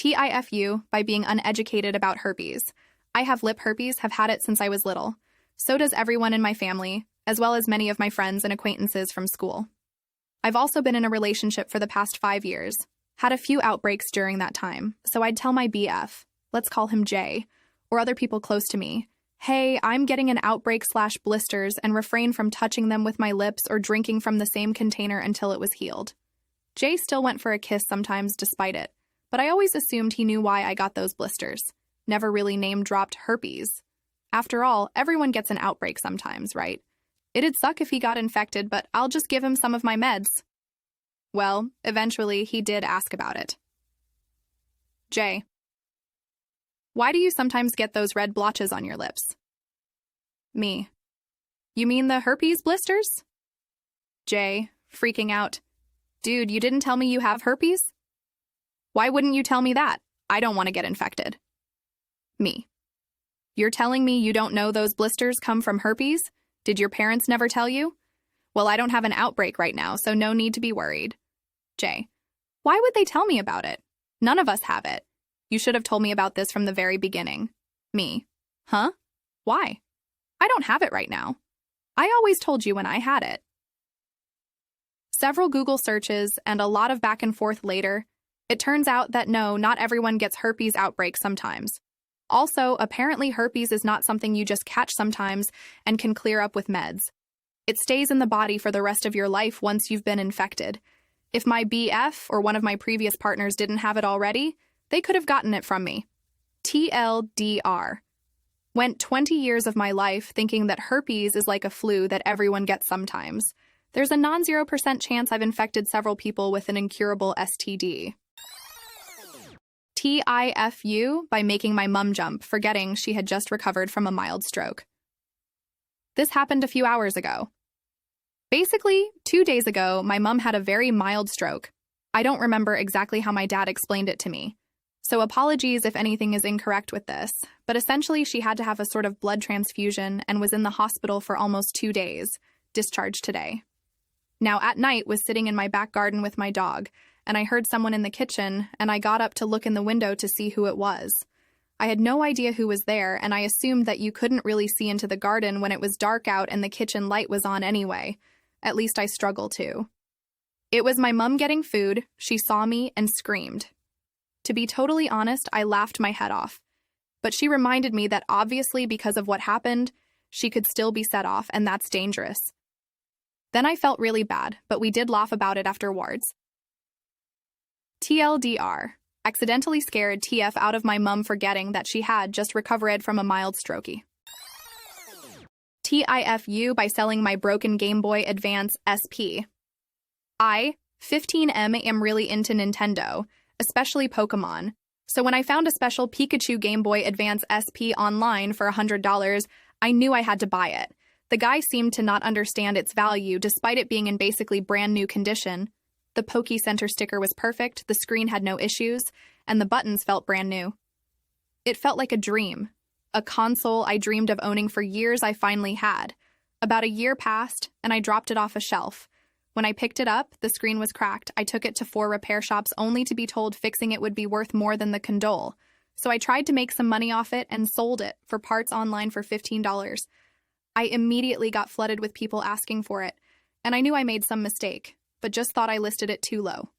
TIFU by being uneducated about herpes. I have lip herpes, have had it since I was little. So does everyone in my family, as well as many of my friends and acquaintances from school. I've also been in a relationship for the past 5 years. Had a few outbreaks during that time, so I'd tell my BF, let's call him Jay, or other people close to me, hey, I'm getting an outbreak/blisters, and refrain from touching them with my lips or drinking from the same container until it was healed. Jay still went for a kiss sometimes despite it, but I always assumed he knew why I got those blisters. Never really name-dropped herpes. After all, everyone gets an outbreak sometimes, right? It'd suck if he got infected, but I'll just give him some of my meds. Well, eventually he did ask about it. Jay, why do you sometimes get those red blotches on your lips? Me, you mean the herpes blisters? Jay, freaking out, dude, you didn't tell me you have herpes? Why wouldn't you tell me that? I don't want to get infected. Me, you're telling me you don't know those blisters come from herpes? Did your parents never tell you? Well, I don't have an outbreak right now, so no need to be worried. Jay, why would they tell me about it? None of us have it. You should have told me about this from the very beginning. Me, huh? Why? I don't have it right now. I always told you when I had it. Several Google searches and a lot of back and forth later, it turns out that no, not everyone gets herpes outbreaks sometimes. Also, apparently herpes is not something you just catch sometimes and can clear up with meds. It stays in the body for the rest of your life once you've been infected. If my BF or one of my previous partners didn't have it already, they could have gotten it from me. TLDR. Went 20 years of my life thinking that herpes is like a flu that everyone gets sometimes. There's a non-0% chance I've infected several people with an incurable STD. TIFU by making my mum jump, forgetting she had just recovered from a mild stroke. This happened a few hours ago. Basically, 2 days ago, my mum had a very mild stroke. I don't remember exactly how my dad explained it to me. So apologies if anything is incorrect with this, but essentially she had to have a sort of blood transfusion and was in the hospital for almost 2 days, discharged today. Now at night was sitting in my back garden with my dog, and I heard someone in the kitchen, and I got up to look in the window to see who it was. I had no idea who was there, and I assumed that you couldn't really see into the garden when it was dark out and the kitchen light was on anyway. At least I struggle to. It was my mum getting food, she saw me, and screamed. To be totally honest, I laughed my head off. But she reminded me that obviously because of what happened, she could still be set off, and that's dangerous. Then I felt really bad, but we did laugh about it afterwards. TLDR. Accidentally scared TF out of my mum forgetting that she had just recovered from a mild strokey. TIFU by selling my broken Game Boy Advance SP. I, 15M, am really into Nintendo, especially Pokemon. So when I found a special Pikachu Game Boy Advance SP online for $100, I knew I had to buy it. The guy seemed to not understand its value despite it being in basically brand new condition. The Poke Center sticker was perfect, the screen had no issues, and the buttons felt brand new. It felt like a dream. A console I dreamed of owning for years I finally had. About a year passed, and I dropped it off a shelf. When I picked it up, the screen was cracked. I took it to 4 repair shops only to be told fixing it would be worth more than the condole. So I tried to make some money off it and sold it for parts online for $15. I immediately got flooded with people asking for it, and I knew I made some mistake, but just thought I listed it too low.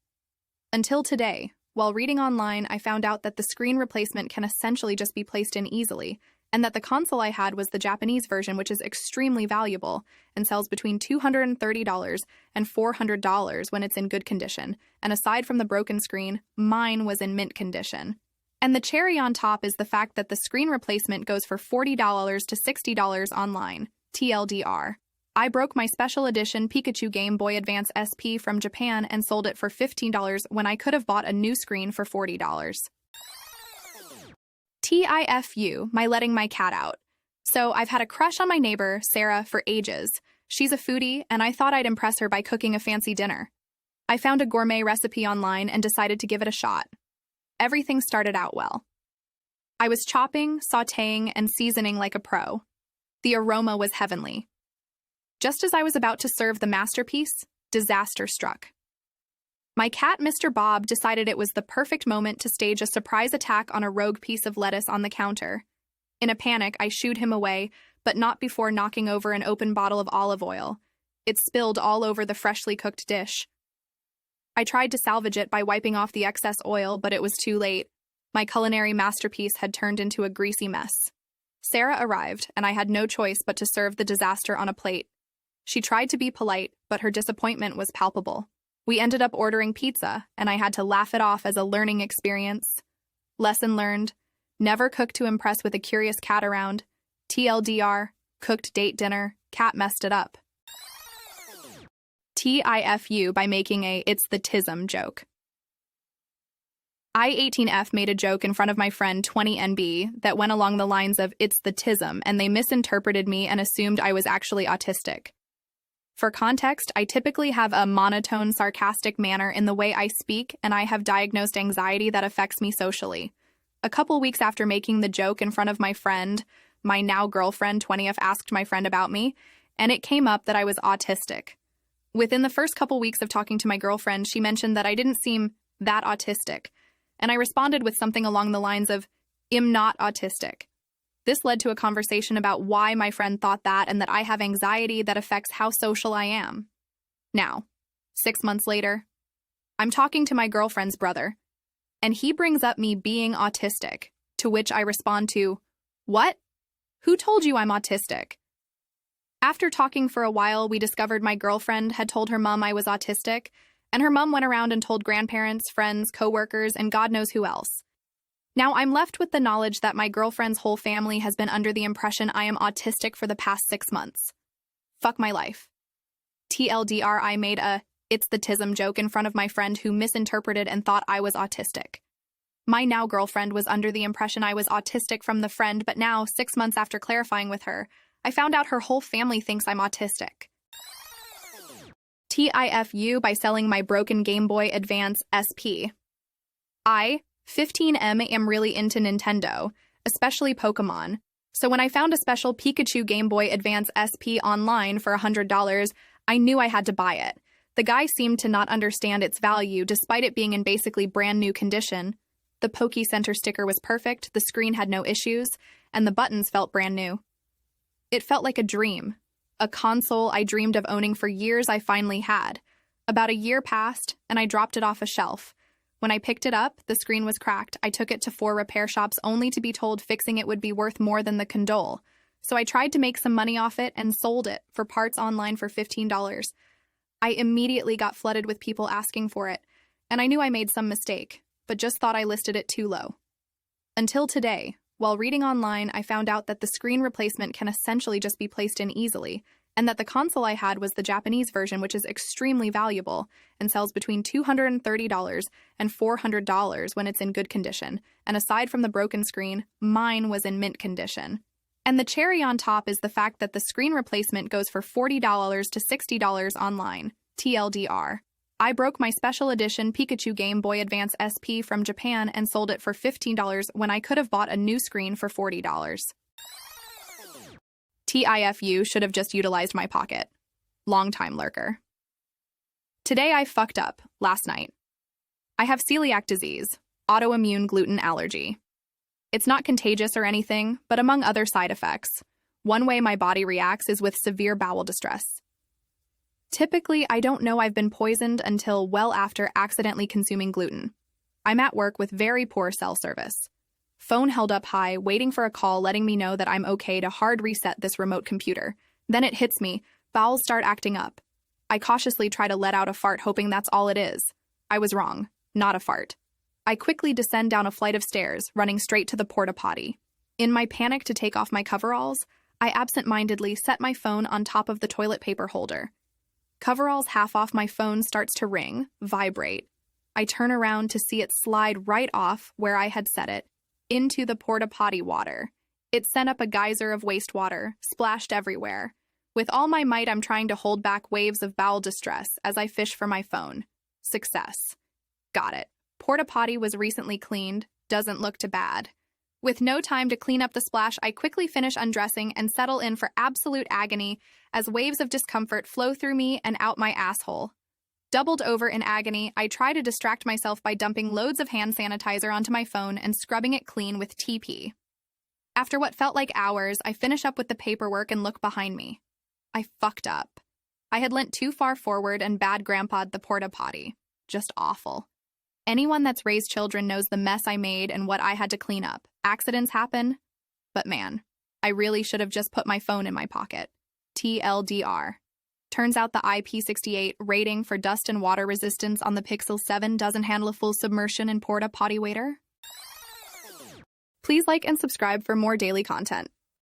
Until today, while reading online, I found out that the screen replacement can essentially just be placed in easily, and that the console I had was the Japanese version, which is extremely valuable and sells between $230 and $400 when it's in good condition, and aside from the broken screen, mine was in mint condition. And the cherry on top is the fact that the screen replacement goes for $40 to $60 online, TLDR. I broke my special edition Pikachu Game Boy Advance SP from Japan and sold it for $15 when I could have bought a new screen for $40. TIFU, my letting my cat out. So I've had a crush on my neighbor, Sarah, for ages. She's a foodie, and I thought I'd impress her by cooking a fancy dinner. I found a gourmet recipe online and decided to give it a shot. Everything started out well. I was chopping, sautéing, and seasoning like a pro. The aroma was heavenly. Just as I was about to serve the masterpiece, disaster struck. My cat, Mr. Bob, decided it was the perfect moment to stage a surprise attack on a rogue piece of lettuce on the counter. In a panic, I shooed him away, but not before knocking over an open bottle of olive oil. It spilled all over the freshly cooked dish. I tried to salvage it by wiping off the excess oil, but it was too late. My culinary masterpiece had turned into a greasy mess. Sarah arrived, and I had no choice but to serve the disaster on a plate. She tried to be polite, but her disappointment was palpable. We ended up ordering pizza, and I had to laugh it off as a learning experience. Lesson learned: never cook to impress with a curious cat around. TLDR, cooked date dinner, cat messed it up. TIFU by making a "it's the tism" joke. I-18F made a joke in front of my friend 20NB that went along the lines of "it's the tism," and they misinterpreted me and assumed I was actually autistic. For context, I typically have a monotone, sarcastic manner in the way I speak, and I have diagnosed anxiety that affects me socially. A couple weeks after making the joke in front of my friend, my now girlfriend 20F asked my friend about me, and it came up that I was autistic. Within the first couple weeks of talking to my girlfriend, she mentioned that I didn't seem that autistic, and I responded with something along the lines of, "I'm not autistic." This led to a conversation about why my friend thought that and that I have anxiety that affects how social I am. Now, 6 months later, I'm talking to my girlfriend's brother, and he brings up me being autistic, to which I respond to, "What? Who told you I'm autistic?" After talking for a while, we discovered my girlfriend had told her mom I was autistic, and her mom went around and told grandparents, friends, coworkers, and God knows who else. Now I'm left with the knowledge that my girlfriend's whole family has been under the impression I am autistic for the past 6 months. Fuck my life. TLDR, I made a "it's the tism" joke in front of my friend who misinterpreted and thought I was autistic. My now girlfriend was under the impression I was autistic from the friend, but now, 6 months after clarifying with her, I found out her whole family thinks I'm autistic. TIFU by selling my broken Game Boy Advance SP. I, 15M, am really into Nintendo, especially Pokemon. So when I found a special Pikachu Game Boy Advance SP online for $100, I knew I had to buy it. The guy seemed to not understand its value despite it being in basically brand new condition. The Poke Center sticker was perfect, the screen had no issues, and the buttons felt brand new. It felt like a dream. A console I dreamed of owning for years I finally had. About a year passed, and I dropped it off a shelf. When I picked it up, the screen was cracked. I took it to 4 repair shops only to be told fixing it would be worth more than the condole. So I tried to make some money off it and sold it for parts online for $15. I immediately got flooded with people asking for it, and I knew I made some mistake, but just thought I listed it too low. Until today, while reading online, I found out that the screen replacement can essentially just be placed in easily, and that the console I had was the Japanese version, which is extremely valuable and sells between $230 and $400 when it's in good condition. And aside from the broken screen, mine was in mint condition. And the cherry on top is the fact that the screen replacement goes for $40 to $60 online. TLDR. I broke my special edition Pikachu Game Boy Advance SP from Japan and sold it for $15 when I could have bought a new screen for $40. TIFU should have just utilized my pocket. Long-time lurker. Today I fucked up, last night. I have celiac disease, autoimmune gluten allergy. It's not contagious or anything, but among other side effects, one way my body reacts is with severe bowel distress. Typically, I don't know I've been poisoned until well after accidentally consuming gluten. I'm at work with very poor cell service. Phone held up high, waiting for a call letting me know that I'm okay to hard reset this remote computer. Then it hits me. Bowels start acting up. I cautiously try to let out a fart, hoping that's all it is. I was wrong. Not a fart. I quickly descend down a flight of stairs, running straight to the porta potty. In my panic to take off my coveralls, I absent-mindedly set my phone on top of the toilet paper holder. Coveralls half off, my phone starts to ring, vibrate. I turn around to see it slide right off where I had set it, into the porta potty water. It sent up a geyser of wastewater, splashed everywhere. With all my might, I'm trying to hold back waves of bowel distress as I fish for my phone. Success. Got it. Porta potty was recently cleaned. Doesn't look too bad. With no time to clean up the splash, I quickly finish undressing and settle in for absolute agony as waves of discomfort flow through me and out my asshole. Doubled over in agony, I try to distract myself by dumping loads of hand sanitizer onto my phone and scrubbing it clean with TP. After what felt like hours, I finish up with the paperwork and look behind me. I fucked up. I had leant too far forward and bad grandpa'd the porta potty. Just awful. Anyone that's raised children knows the mess I made and what I had to clean up. Accidents happen, but man, I really should have just put my phone in my pocket. TLDR. Turns out the IP68 rating for dust and water resistance on the Pixel 7 doesn't handle a full submersion in porta potty waiter. Please like and subscribe for more daily content.